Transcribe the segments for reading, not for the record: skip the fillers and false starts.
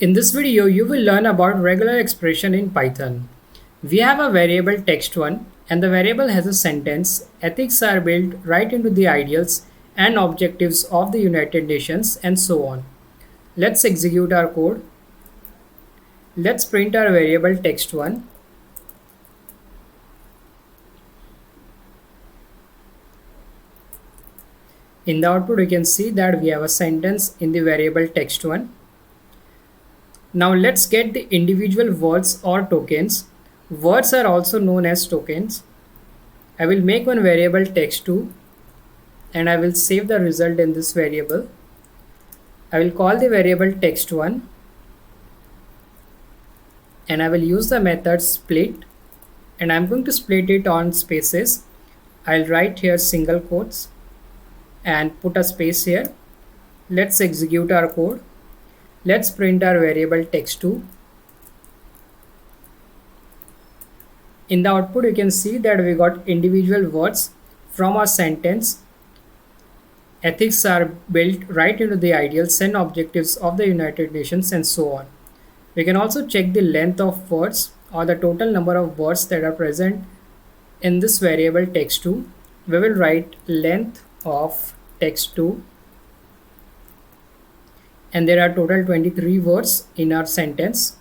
In this video, you will learn about regular expression in Python. We have a variable text1 and the variable has a sentence. Ethics are built right into the ideals and objectives of the United Nations and so on. Let's execute our code. Let's print our variable text1. In the output, you can see that we have a sentence in the variable text1. Now let's get the individual words or tokens. Words are also known as tokens. I will make one variable text2 and I will save the result in this variable. I will call the variable text1 and I will use the method split and I'm going to split it on spaces. I'll write here single quotes and put a space here. Let's execute our code. Let's print our variable text2. In the output, you can see that we got individual words from our sentence. Ethics are built right into the ideals and objectives of the United Nations and so on. We can also check the length of words or the total number of words that are present in this variable text2. We will write length of text2 and there are total 23 words in our sentence.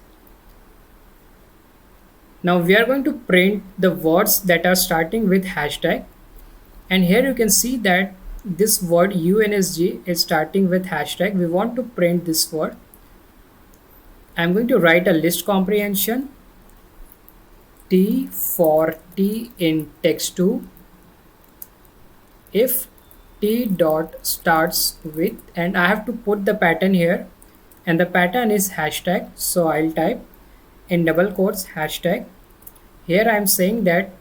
Now we are going to print the words that are starting with hashtag, and here you can see that this word UNSG is starting with hashtag. We want to print this word. I'm going to write a list comprehension T for T in text2 if T dot starts with, and I have to put the pattern here and the pattern is hashtag, so I'll type in double quotes hashtag. Here I'm saying that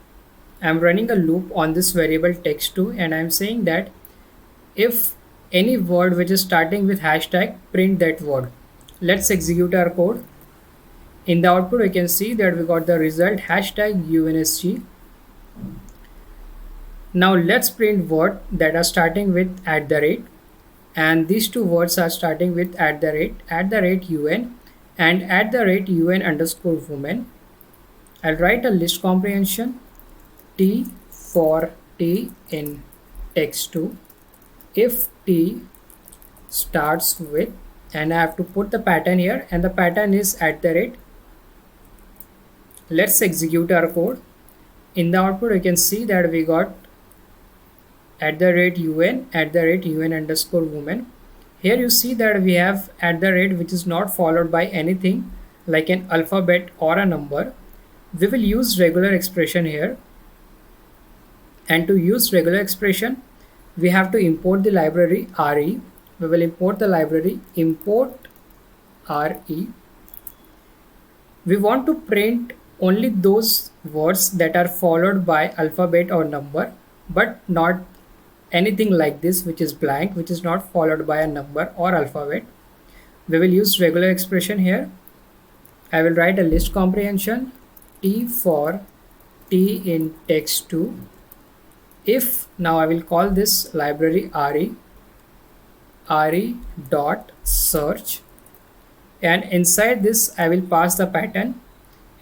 I'm running a loop on this variable text2 and I'm saying that if any word which is starting with hashtag, print that word. Let's execute our code. In the output, we can see that we got the result hashtag UNSG. Now let's print words that are starting with @ and these two words are starting with @ UN and @ UN _woman. I'll write a list comprehension T for T in text2 if T starts with, and I have to put the pattern here and the pattern is @. Let's execute our code. In the output, you can see that we got @ UN @UN_woman. Here you see that we have @ which is not followed by anything like an alphabet or a number. We will use regular expression here, and to use regular expression we have to import the library RE. We will import the library import RE. We want to print only those words that are followed by alphabet or number, but not anything like this which is blank, which is not followed by a number or alphabet. We will use regular expression here. I will write a list comprehension T for T in text2 if, now I will call this library RE dot search, and inside this I will pass the pattern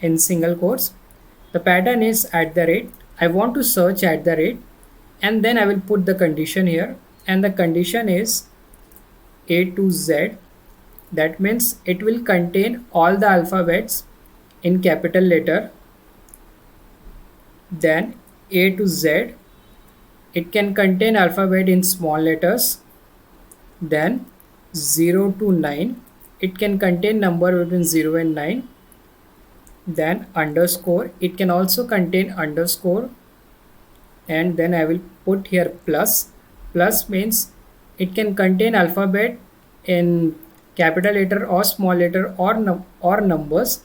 in single quotes. The pattern is @. I want to search @, and then I will put the condition here, and the condition is A to Z. That means it will contain all the alphabets in capital letter, then A to Z. It can contain alphabet in small letters, then 0 to 9. It can contain number between 0 and 9, then underscore. It can also contain underscore, and then I will put here plus. Plus means it can contain alphabet in capital letter or small letter or numbers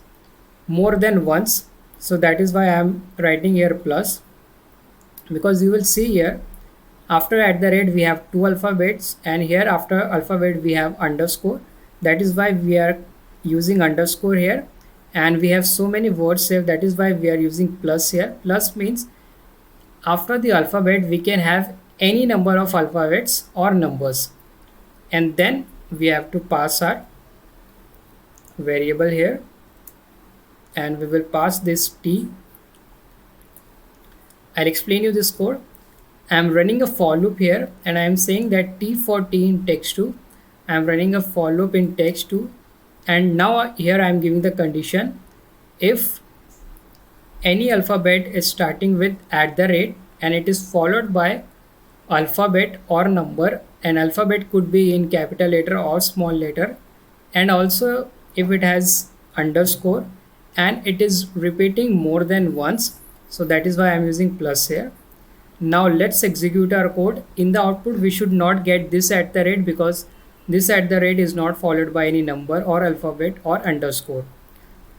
more than once, so that is why I am writing here plus, because you will see here after @ we have two alphabets and here after alphabet we have underscore. That is why we are using underscore here, and we have so many words here, that is why we are using plus here. Plus means after the alphabet we can have any number of alphabets or numbers, and then we have to pass our variable here, and we will pass this t. I'll explain you this code. I'm running a for loop here, and I'm saying that t for t in text2. I'm running a for loop in text2, and now here I'm giving the condition if any alphabet is starting with @ and it is followed by alphabet or number. An alphabet could be in capital letter or small letter, and also if it has underscore and it is repeating more than once, so that is why I'm using plus here. Now let's execute our code. In the output we should not get this @ because this @ is not followed by any number or alphabet or underscore.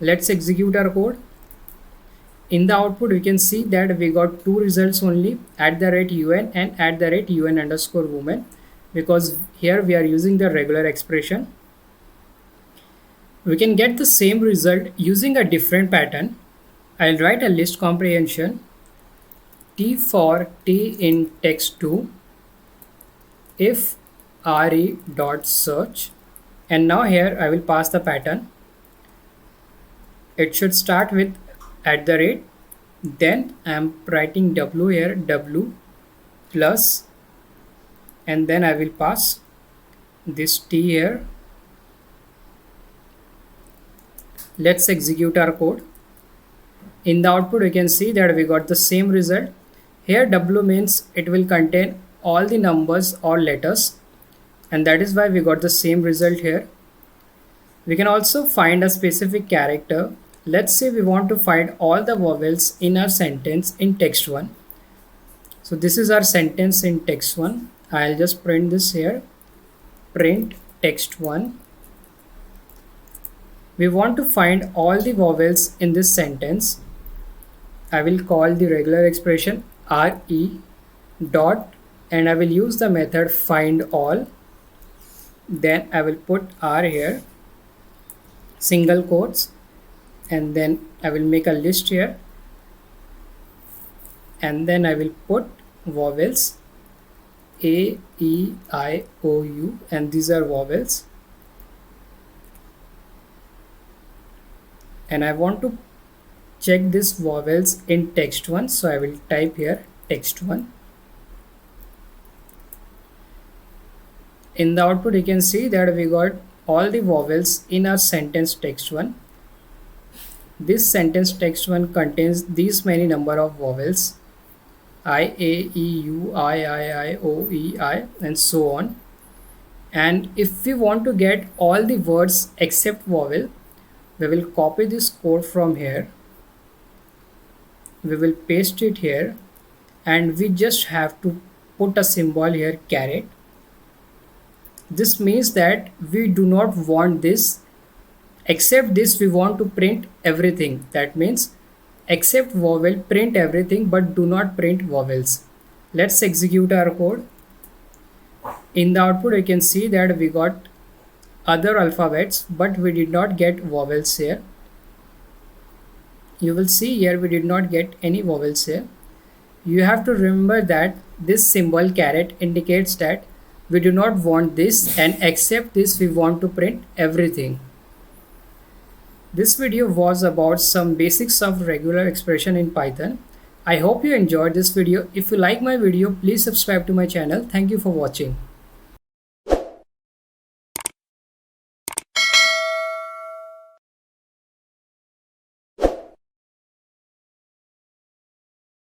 Let's execute our code. In the output we can see that we got two results only, @un and @un_woman, because here we are using the regular expression. We can get the same result using a different pattern. I'll write a list comprehension t for t in text2 if re.search, and now here I will pass the pattern. It should start with @, then I'm writing w here, w plus, and then I will pass this t here. Let's execute our code. In the output you can see that we got the same result. Here w means it will contain all the numbers or letters, and that is why we got the same result here. We can also find a specific character. Let's say we want to find all the vowels in our sentence in text1. So this is our sentence in text1. I'll just print this here, print text1. We want to find all the vowels in this sentence. I will call the regular expression re dot, and I will use the method find all. Then I will put r here, single quotes, and then I will make a list here, and then I will put vowels a, e, I, o, u, and these are vowels, and I want to check this vowels in text1, so I will type here text1. In the output you can see that we got all the vowels in our sentence text1. This sentence text1 contains these many number of vowels: I, A, E, U, I, O, E, I, and so on. And if we want to get all the words except vowel, we will copy this code from here, we will paste it here, and we just have to put a symbol here, caret. This means that we do not want this, except this we want to print everything. That means except vowel, print everything, but do not print vowels. Let's execute our code. In the output you can see that we got other alphabets, but we did not get vowels here. You will see here we did not get any vowels here. You have to remember that this symbol caret indicates that we do not want this, and except this we want to print everything. This video was about some basics of regular expression in Python. I hope you enjoyed this video. If you like my video, please subscribe to my channel. Thank you for watching.